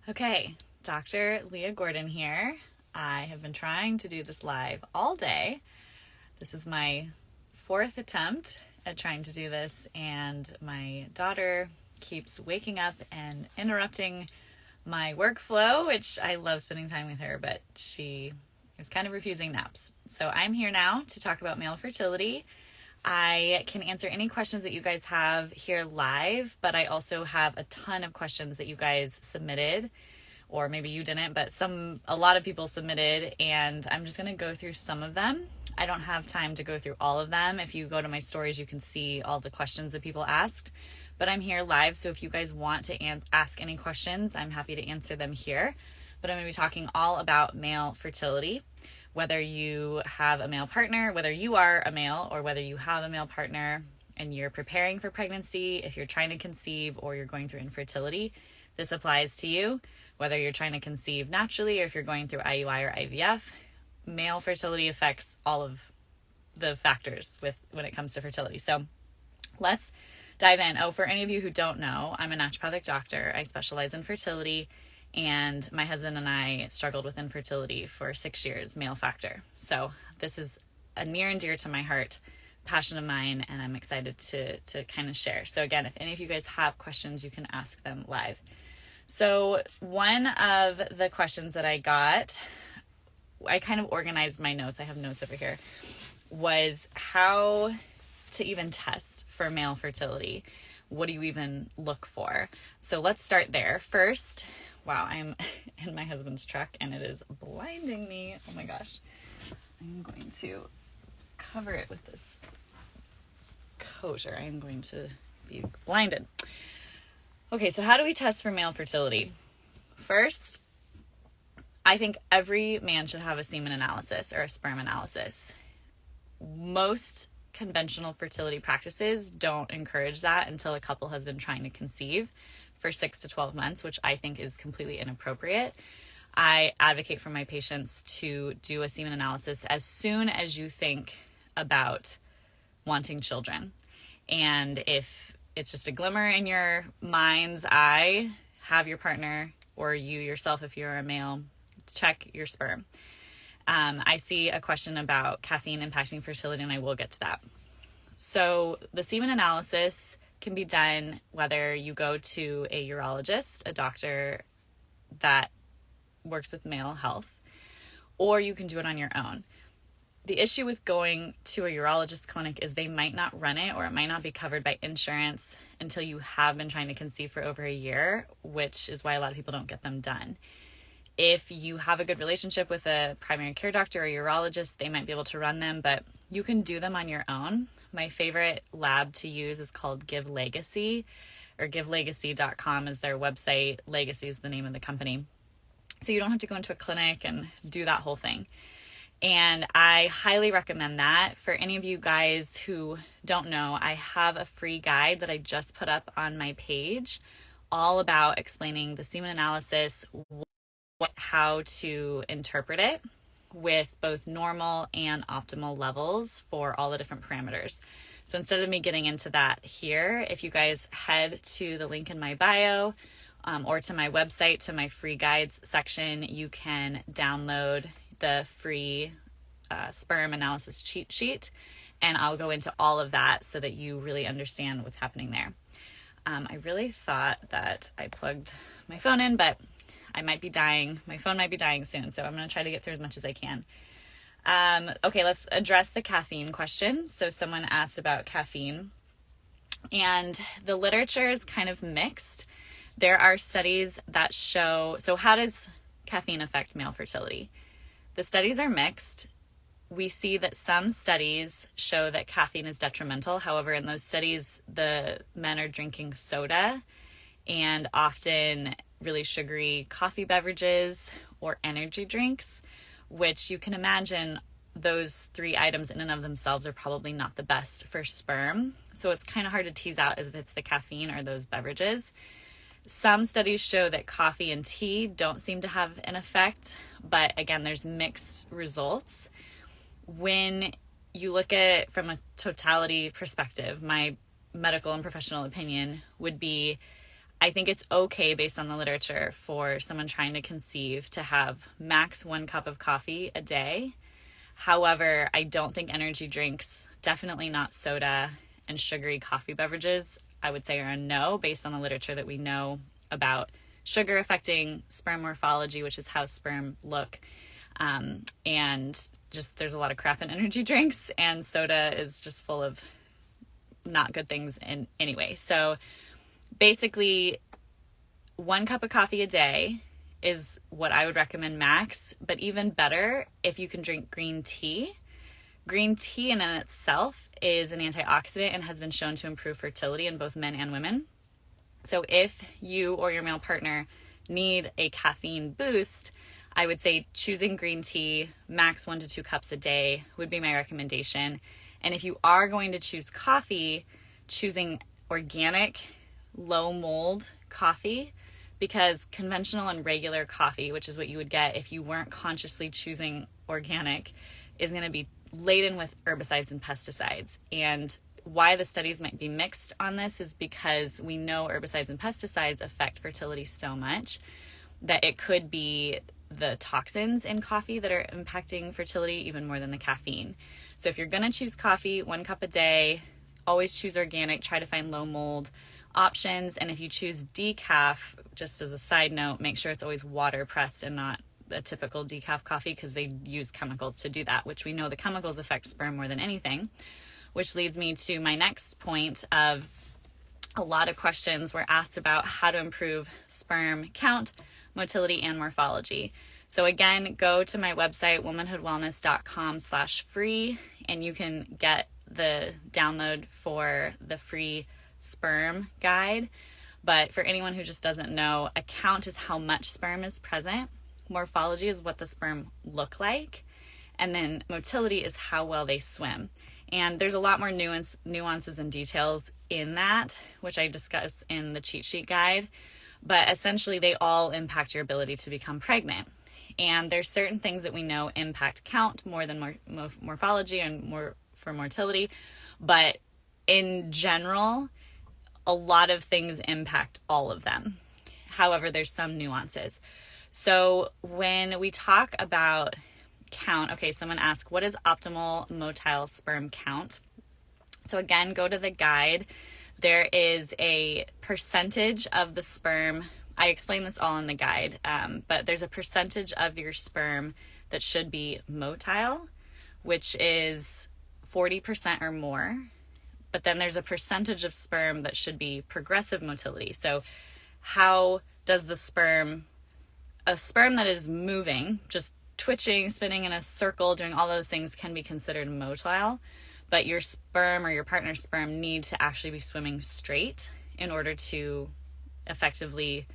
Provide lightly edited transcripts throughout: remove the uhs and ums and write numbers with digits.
Okay, Dr. Leah Gordon here. I have been trying to do this live all day. This is my fourth attempt at trying to do this, and my daughter keeps waking up and interrupting my workflow, which I love spending time with her, but she is kind of refusing naps. So I'm here now to talk about male fertility. I can answer any questions that you guys have here live, but I also have a ton of questions that you guys submitted, or maybe you didn't, but a lot of people submitted, and I'm just going to go through some of them. I don't have time to go through all of them. If you go to my stories, you can see all the questions that people asked, but I'm here live, so if you guys want to ask any questions, I'm happy to answer them here. But I'm going to be talking all about male fertility. Whether you have a male partner, whether you are a male or whether you have a male partner and you're preparing for pregnancy, if you're trying to conceive or you're going through infertility, this applies to you. Whether you're trying to conceive naturally or if you're going through IUI or IVF, male fertility affects all of the factors when it comes to fertility. So let's dive in. Oh, for any of you who don't know, I'm a naturopathic doctor. I specialize in fertility. And my husband and I struggled with infertility for 6 years, male factor. So this is a near and dear to my heart passion of mine, and I'm excited to kind of share. So again, if any of you guys have questions, you can ask them live. So one of the questions that I got, I kind of organized my notes. I have notes over here, was how to even test for male fertility. What do you even look for? So let's start there. First, wow, I'm in my husband's truck and it is blinding me. Oh my gosh. I'm going to cover it with this coat or I am going to be blinded. Okay, so how do we test for male fertility? First, I think every man should have a semen analysis or a sperm analysis. Most conventional fertility practices don't encourage that until a couple has been trying to conceive for 6 to 12 months, which I think is completely inappropriate. I advocate for my patients to do a semen analysis as soon as you think about wanting children. And if it's just a glimmer in your mind's eye, have your partner or you yourself, if you're a male, check your sperm. I see a question about caffeine impacting fertility, and I will get to that. So the semen analysis can be done whether you go to a urologist, a doctor that works with male health, or you can do it on your own. The issue with going to a urologist clinic is they might not run it, or it might not be covered by insurance until you have been trying to conceive for over a year, which is why a lot of people don't get them done. If you have a good relationship with a primary care doctor or urologist, they might be able to run them, but you can do them on your own. My favorite lab to use is called Give Legacy, or givelegacy.com is their website. Legacy is the name of the company. So you don't have to go into a clinic and do that whole thing. And I highly recommend that. For any of you guys who don't know, I have a free guide that I just put up on my page all about explaining the semen analysis, how to interpret it with both normal and optimal levels for all the different parameters. So instead of me getting into that here, if you guys head to the link in my bio or to my website, to my free guides section, you can download the free sperm analysis cheat sheet, and I'll go into all of that so that you really understand what's happening there. I really thought that I plugged my phone in, but I might be dying. My phone might be dying soon, so I'm going to try to get through as much as I can. Okay, let's address the caffeine question. So someone asked about caffeine, and the literature is kind of mixed. There are studies that show, so how does caffeine affect male fertility? The studies are mixed. We see that some studies show that caffeine is detrimental. However, in those studies, the men are drinking soda and often really sugary coffee beverages or energy drinks, which you can imagine those 3 items in and of themselves are probably not the best for sperm. So it's kind of hard to tease out if it's the caffeine or those beverages. Some studies show that coffee and tea don't seem to have an effect, but again, there's mixed results. When you look at it from a totality perspective, my medical and professional opinion would be I think it's okay based on the literature for someone trying to conceive to have max 1 cup of coffee a day. However, I don't think energy drinks, definitely not soda and sugary coffee beverages, I would say are a no based on the literature that we know about sugar affecting sperm morphology, which is how sperm look. And just there's a lot of crap in energy drinks, and soda is just full of not good things in anyway. So basically 1 cup of coffee a day is what I would recommend max, but even better if you can drink green tea. Green tea in and itself is an antioxidant and has been shown to improve fertility in both men and women. So if you or your male partner need a caffeine boost, I would say choosing green tea, max 1 to 2 cups a day would be my recommendation. And if you are going to choose coffee, choosing organic, low mold coffee, because conventional and regular coffee, which is what you would get if you weren't consciously choosing organic, is going to be laden with herbicides and pesticides. And why the studies might be mixed on this is because we know herbicides and pesticides affect fertility so much that it could be the toxins in coffee that are impacting fertility even more than the caffeine. So if you're going to choose coffee, 1 cup a day, always choose organic, try to find low mold options. And if you choose decaf, just as a side note, make sure it's always water pressed and not a typical decaf coffee, because they use chemicals to do that, which we know the chemicals affect sperm more than anything. Which leads me to my next point of a lot of questions were asked about how to improve sperm count, motility, and morphology. So again, go to my website, womanhoodwellness.com/free, and you can get the download for the free sperm guide. But for anyone who just doesn't know, a count is how much sperm is present. Morphology is what the sperm look like. And then motility is how well they swim. And there's a lot more nuances and details in that, which I discuss in the cheat sheet guide. But essentially, they all impact your ability to become pregnant. And there's certain things that we know impact count more than morphology and more for motility. But in general, a lot of things impact all of them. However, there's some nuances. So when we talk about count, okay, someone asked, what is optimal motile sperm count? So again, go to the guide. There is a percentage of the sperm. I explain this all in the guide, but there's a percentage of your sperm that should be motile, which is 40% or more. But then there's a percentage of sperm that should be progressive motility. So how does a sperm that is moving, just twitching, spinning in a circle, doing all those things, can be considered motile, but your sperm or your partner's sperm need to actually be swimming straight in order to effectively,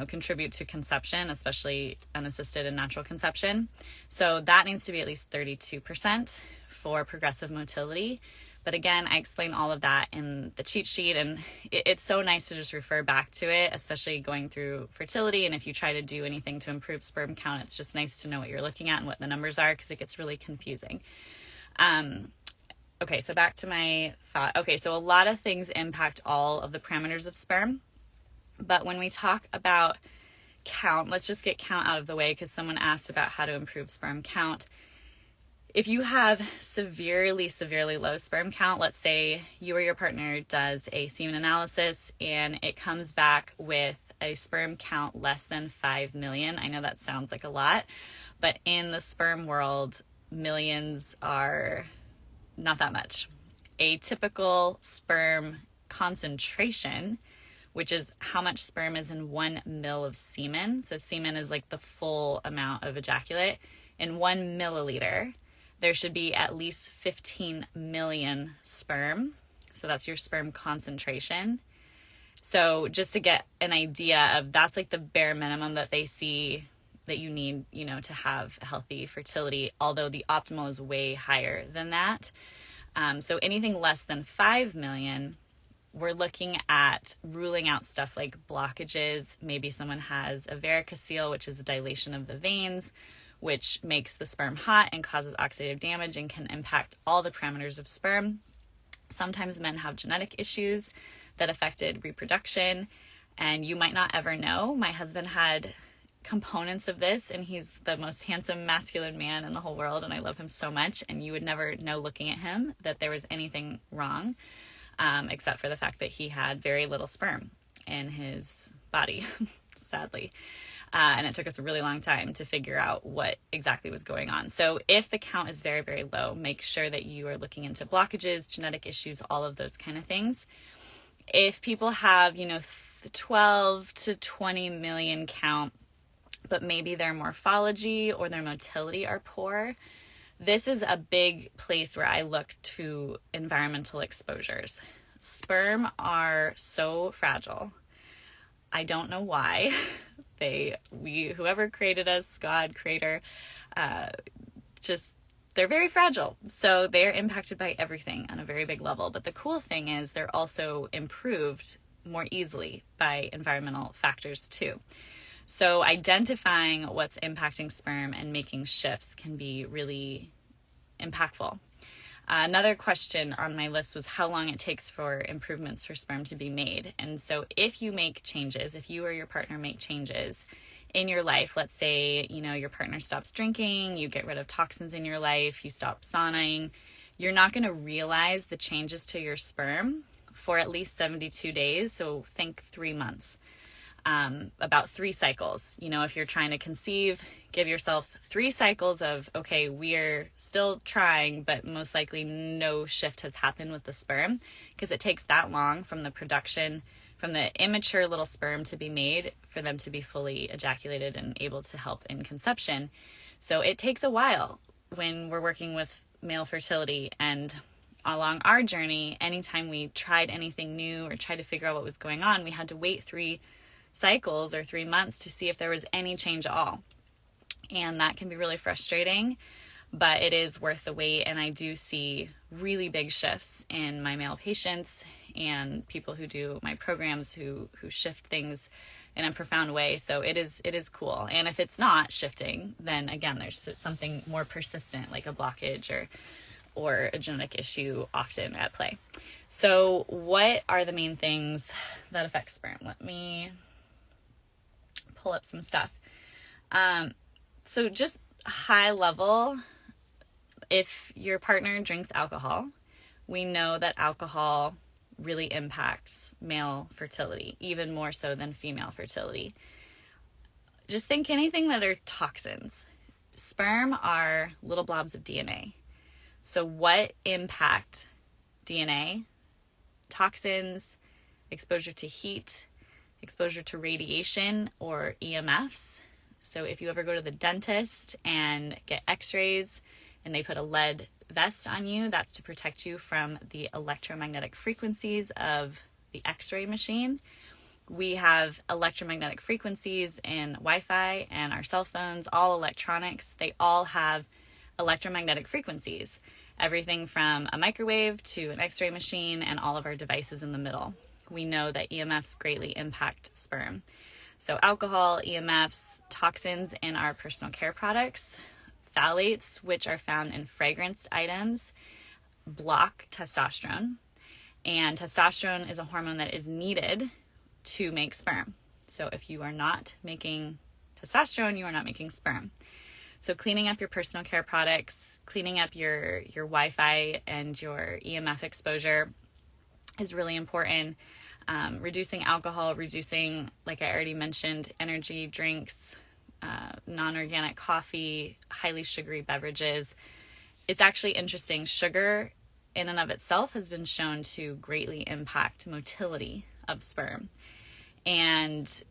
contribute to conception, especially unassisted and natural conception. So that needs to be at least 32% for progressive motility. But again, I explain all of that in the cheat sheet, and it's so nice to just refer back to it, especially going through fertility. And if you try to do anything to improve sperm count, it's just nice to know what you're looking at and what the numbers are, because it gets really confusing. Okay, so back to my thought. Okay, so a lot of things impact all of the parameters of sperm. But when we talk about count, let's just get count out of the way, because someone asked about how to improve sperm count. If you have severely low sperm count, let's say you or your partner does a semen analysis and it comes back with a sperm count less than 5 million. I know that sounds like a lot, but in the sperm world, millions are not that much. A typical sperm concentration, which is how much sperm is in 1 ml of semen. So semen is like the full amount of ejaculate. In 1 milliliter, there should be at least 15 million sperm. So that's your sperm concentration. So just to get an idea of, that's like the bare minimum that they see that you need, to have healthy fertility, although the optimal is way higher than that. So anything less than 5 million, we're looking at ruling out stuff like blockages. Maybe someone has a varicocele, which is a dilation of the veins, which makes the sperm hot and causes oxidative damage and can impact all the parameters of sperm. Sometimes men have genetic issues that affected reproduction. And you might not ever know. My husband had components of this, and he's the most handsome masculine man in the whole world, and I love him so much, and you would never know looking at him that there was anything wrong, except for the fact that he had very little sperm in his body, sadly. And it took us a really long time to figure out what exactly was going on. So if the count is very, very low, make sure that you are looking into blockages, genetic issues, all of those kind of things. If people have, 12 to 20 million count, but maybe their morphology or their motility are poor, this is a big place where I look to environmental exposures. Sperm are so fragile. I don't know why. Whoever created us, God, creator, they're very fragile. So they're impacted by everything on a very big level. But the cool thing is they're also improved more easily by environmental factors too. So identifying what's impacting sperm and making shifts can be really impactful. Another question on my list was how long it takes for improvements for sperm to be made. And so if you make changes, if you or your partner make changes in your life, let's say, your partner stops drinking, you get rid of toxins in your life, you stop sauning, you're not going to realize the changes to your sperm for at least 72 days. So think 3 months. About 3 cycles. If you're trying to conceive, give yourself 3 cycles of, okay, we're still trying, but most likely no shift has happened with the sperm, because it takes that long from the production, from the immature little sperm to be made for them to be fully ejaculated and able to help in conception. So it takes a while when we're working with male fertility, and along our journey, anytime we tried anything new or tried to figure out what was going on, we had to wait 3 cycles or 3 months to see if there was any change at all. And that can be really frustrating, but it is worth the wait. And I do see really big shifts in my male patients and people who do my programs who shift things in a profound way. So it is cool. And if it's not shifting, then again, there's something more persistent, like a blockage or a genetic issue often at play. So what are the main things that affect sperm? Let me pull up some stuff. So just high level, if your partner drinks alcohol, we know that alcohol really impacts male fertility, even more so than female fertility. Just think anything that are toxins. Sperm are little blobs of DNA. So what impact DNA? Toxins, exposure to heat, exposure to radiation or EMFs. So if you ever go to the dentist and get x-rays and they put a lead vest on you, that's to protect you from the electromagnetic frequencies of the x-ray machine. We have electromagnetic frequencies in Wi-Fi and our cell phones, all electronics. They all have electromagnetic frequencies. Everything from a microwave to an x-ray machine and all of our devices in the middle. We know that EMFs greatly impact sperm. So alcohol, EMFs, toxins in our personal care products, phthalates, which are found in fragranced items, block testosterone. And testosterone is a hormone that is needed to make sperm. So if you are not making testosterone, you are not making sperm. So cleaning up your personal care products, cleaning up your Wi-Fi and your EMF exposure is really important. Reducing alcohol, reducing, like I already mentioned, energy drinks, non-organic coffee, highly sugary beverages. It's actually interesting. Sugar in and of itself has been shown to greatly impact motility of sperm. And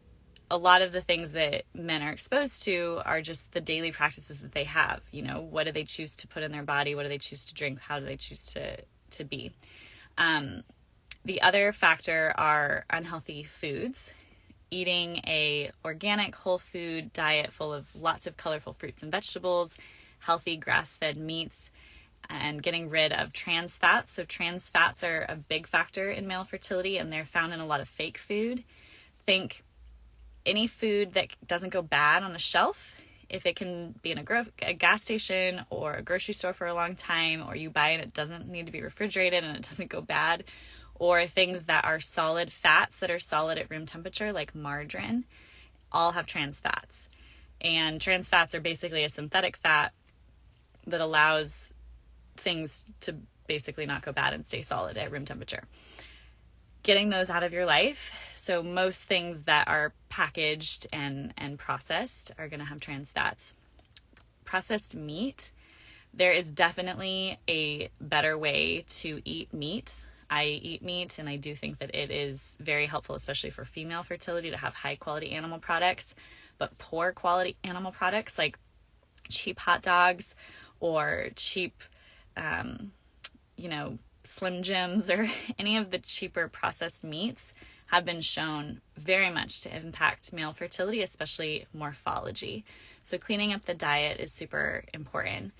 a lot of the things that men are exposed to are just the daily practices that they have. What do they choose to put in their body? What do they choose to drink? How do they choose to be? The other factor are unhealthy foods. Eating a organic whole food diet full of lots of colorful fruits and vegetables, healthy grass-fed meats, and getting rid of trans fats. So trans fats are a big factor in male fertility, and they're found in a lot of fake food. Think any food that doesn't go bad on a shelf. If it can be in a gas station or a grocery store for a long time, or you buy it, it doesn't need to be refrigerated and it doesn't go bad, or things that are solid fats that are solid at room temperature, like margarine, all have trans fats. And trans fats are basically a synthetic fat that allows things to basically not go bad and stay solid at room temperature. Getting those out of your life. So most things that are packaged and processed are going to have trans fats. Processed meat, there is definitely a better way to eat meat. I eat meat, and I do think that it is very helpful, especially for female fertility, to have high quality animal products. But poor quality animal products like cheap hot dogs or cheap, Slim Jims or any of the cheaper processed meats have been shown very much to impact male fertility, especially morphology. So cleaning up the diet is super important.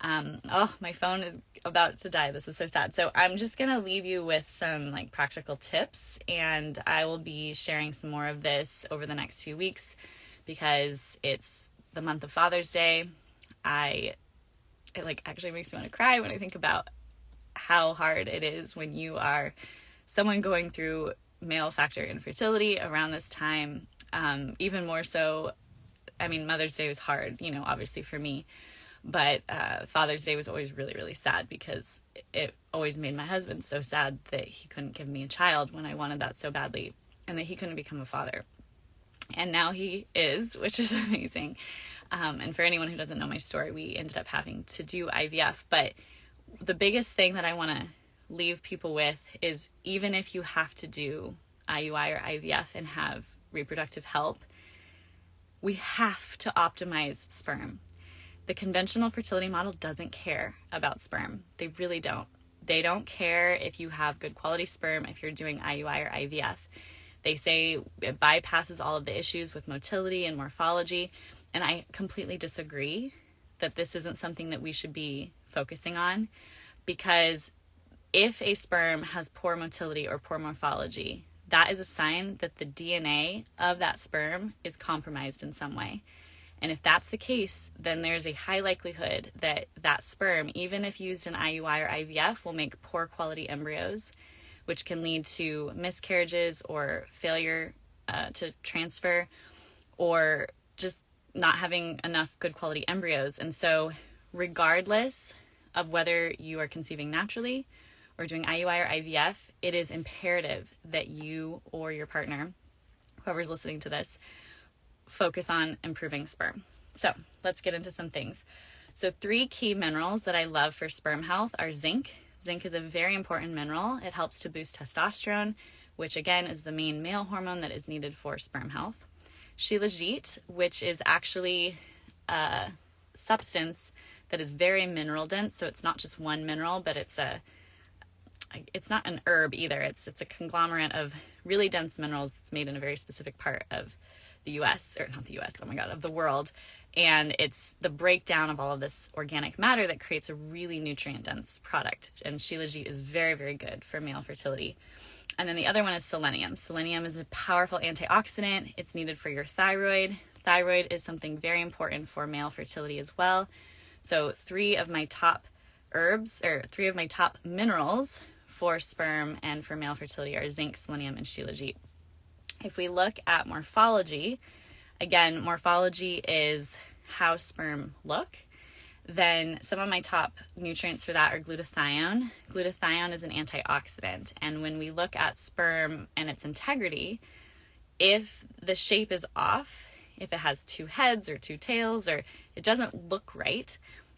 My phone is about to die. This is so sad. So I'm just going to leave you with some practical tips, and I will be sharing some more of this over the next few weeks because it's the month of Father's Day. It actually makes me want to cry when I think about how hard it is when you are someone going through male factor infertility around this time. Even more so, Mother's Day was hard, obviously for me, but Father's Day was always really, really sad because it always made my husband so sad that he couldn't give me a child when I wanted that so badly, and that he couldn't become a father. And now he is, which is amazing. And for anyone who doesn't know my story, we ended up having to do IVF. But the biggest thing that I want to leave people with is, even if you have to do IUI or IVF and have reproductive help, we have to optimize sperm. The conventional fertility model doesn't care about sperm. They really don't. They don't care if you have good quality sperm if you're doing IUI or IVF. They say it bypasses all of the issues with motility and morphology, and I completely disagree that this isn't something that we should be focusing on, because if a sperm has poor motility or poor morphology, that is a sign that the DNA of that sperm is compromised in some way. And if that's the case, then there's a high likelihood that that sperm, even if used in IUI or IVF, will make poor quality embryos, which can lead to miscarriages or failure to transfer, or just not having enough good quality embryos. And so regardless of whether you are conceiving naturally or doing IUI or IVF, it is imperative that you or your partner, whoever's listening to this, focus on improving sperm. So let's get into some things. So 3 key minerals that I love for sperm health are zinc. Zinc is a very important mineral. It helps to boost testosterone, which again is the main male hormone that is needed for sperm health. Shilajit, which is actually a substance that is very mineral dense. So it's not just one mineral, but it's not an herb either. It's a conglomerate of really dense minerals that's made in a very specific part of the US, or not the US, oh my God, of the world. And it's the breakdown of all of this organic matter that creates a really nutrient dense product. And Shilajit is very, very good for male fertility. And then the other one is selenium. Selenium is a powerful antioxidant. It's needed for your thyroid. Thyroid is something very important for male fertility as well. So 3 of my top minerals for sperm and for male fertility are zinc, selenium, and Shilajit. If we look at morphology, again, morphology is how sperm look. Then some of my top nutrients for that are glutathione. Glutathione is an antioxidant. And when we look at sperm and its integrity, if the shape is off, if it has 2 heads or 2 tails, or it doesn't look right,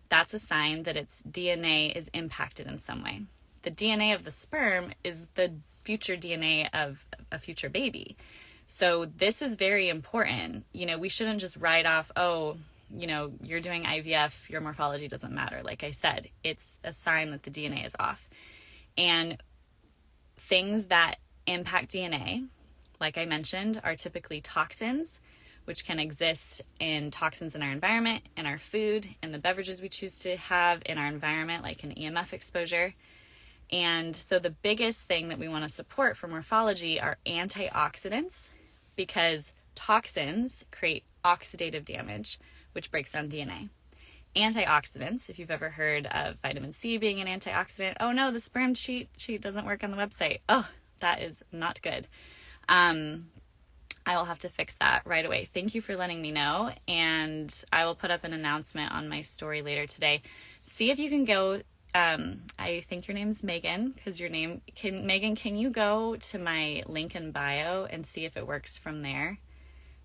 that's a sign that its DNA is impacted in some way. The DNA of the sperm is the future DNA of a future baby. So this is very important. We shouldn't just write off, you're doing IVF, your morphology doesn't matter. Like I said, it's a sign that the DNA is off. And things that impact DNA, like I mentioned, are typically toxins, which can exist in toxins in our environment, in our food, in the beverages we choose to have, in our environment, like an EMF exposure. And so the biggest thing that we want to support for morphology are antioxidants, because toxins create oxidative damage, which breaks down DNA. antioxidants. If you've ever heard of vitamin C being an antioxidant, oh no, the sperm cheat sheet doesn't work on the website. Oh, that is not good. I will have to fix that right away. Thank you for letting me know. And I will put up an announcement on my story later today. See if you can go. I think your name's Megan, because Megan, can you go to my link in bio and see if it works from there,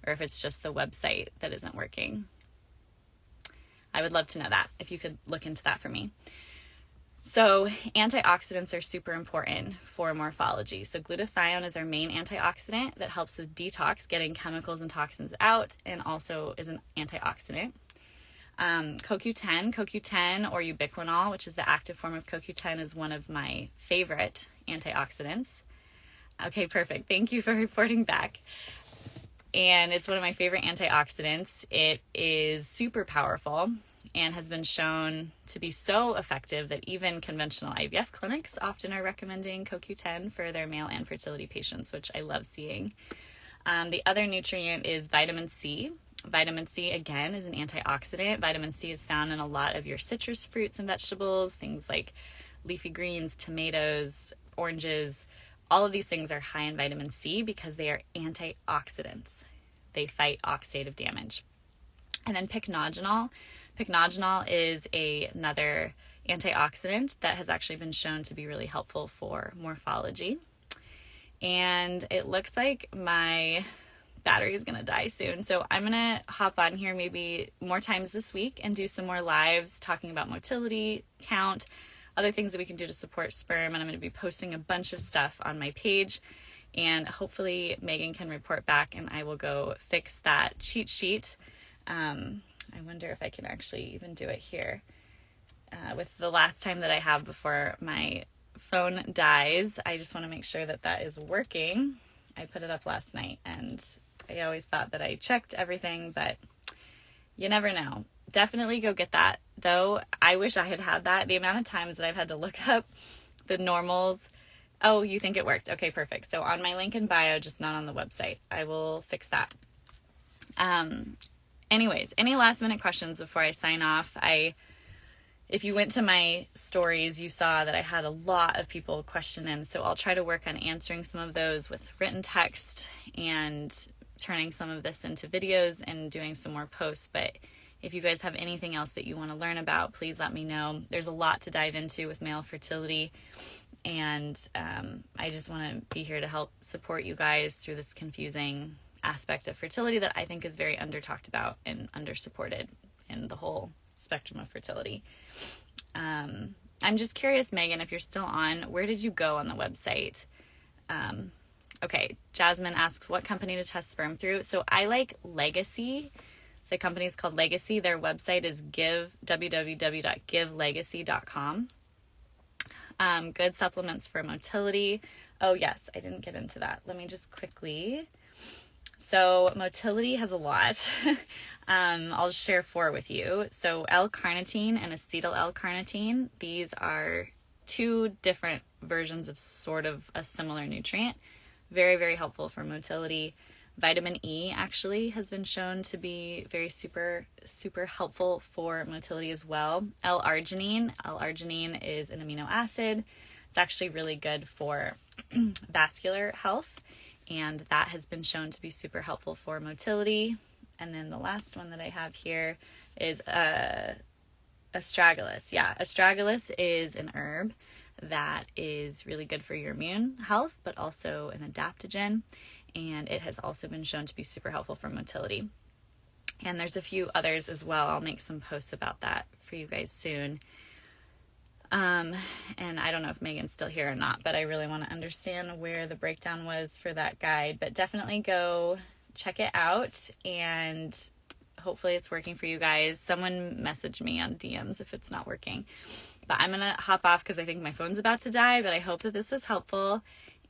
or if it's just the website that isn't working? I would love to know that, if you could look into that for me. So antioxidants are super important for morphology. So glutathione is our main antioxidant that helps with detox, getting chemicals and toxins out, and also is an antioxidant. CoQ10 or ubiquinol, which is the active form of CoQ10, is one of my favorite antioxidants. Okay, perfect. Thank you for reporting back. And it's one of my favorite antioxidants. It is super powerful and has been shown to be so effective that even conventional IVF clinics often are recommending CoQ10 for their male and fertility patients, which I love seeing. The other nutrient is vitamin C. Vitamin C, again, is an antioxidant. Vitamin C is found in a lot of your citrus fruits and vegetables, things like leafy greens, tomatoes, oranges. All of these things are high in vitamin C because they are antioxidants. They fight oxidative damage. And then pycnogenol. Pycnogenol is another antioxidant that has actually been shown to be really helpful for morphology. And it looks like my battery is going to die soon. So I'm going to hop on here maybe more times this week and do some more lives talking about motility, count, other things that we can do to support sperm. And I'm going to be posting a bunch of stuff on my page. And hopefully Megan can report back and I will go fix that cheat sheet. I wonder if I can actually even do it here. With the last time that I have before my phone dies, I just want to make sure that that is working. I put it up last night and I always thought that I checked everything, but you never know. Definitely go get that, though. I wish I had had that. The amount of times that I've had to look up the normals. Oh, you think it worked? Okay, perfect. So on my link in bio, just not on the website. I will fix that. Anyways, any last minute questions before I sign off? If you went to my stories, you saw that I had a lot of people question in, so I'll try to work on answering some of those with written text and turning some of this into videos and doing some more posts. But if you guys have anything else that you want to learn about, please let me know. There's a lot to dive into with male fertility, and I just want to be here to help support you guys through this confusing aspect of fertility that I think is very under talked about and under supported in the whole spectrum of fertility. I'm just curious, Megan, if you're still on, where did you go on the website? Okay, Jasmine asks what company to test sperm through. So I like Legacy. The company is called Legacy. Their website is www.givelegacy.com. Good supplements for motility. Oh yes, I didn't get into that. Let me just quickly. So motility has a lot. I'll just share 4 with you. So L-carnitine and acetyl L-carnitine. These are 2 different versions of sort of a similar nutrient. Very, very helpful for motility. Vitamin E actually has been shown to be very super, super helpful for motility as well. L-arginine. L-arginine is an amino acid. It's actually really good for vascular health, and that has been shown to be super helpful for motility. And then the last one that I have here is astragalus. Yeah, astragalus is an herb that is really good for your immune health, but also an adaptogen. And it has also been shown to be super helpful for motility. And there's a few others as well. I'll make some posts about that for you guys soon. And I don't know if Megan's still here or not, but I really want to understand where the breakdown was for that guide. But definitely go check it out, and hopefully it's working for you guys. Someone message me on DMs if it's not working. But I'm going to hop off because I think my phone's about to die, but I hope that this was helpful.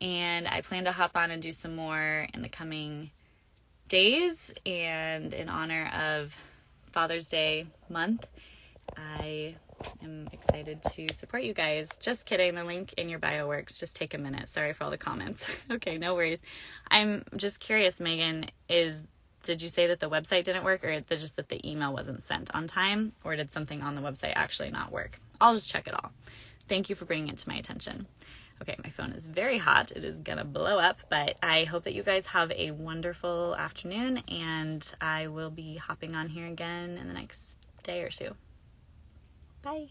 And I plan to hop on and do some more in the coming days. And in honor of Father's Day month, I am excited to support you guys. Just kidding. The link in your bio works. Just take a minute. Sorry for all the comments. Okay, no worries. I'm just curious, Megan, is Did you say that the website didn't work, or just that the email wasn't sent on time, or did something on the website actually not work? I'll just check it all. Thank you for bringing it to my attention. Okay, my phone is very hot. It is gonna blow up, but I hope that you guys have a wonderful afternoon, and I will be hopping on here again in the next day or two. Bye.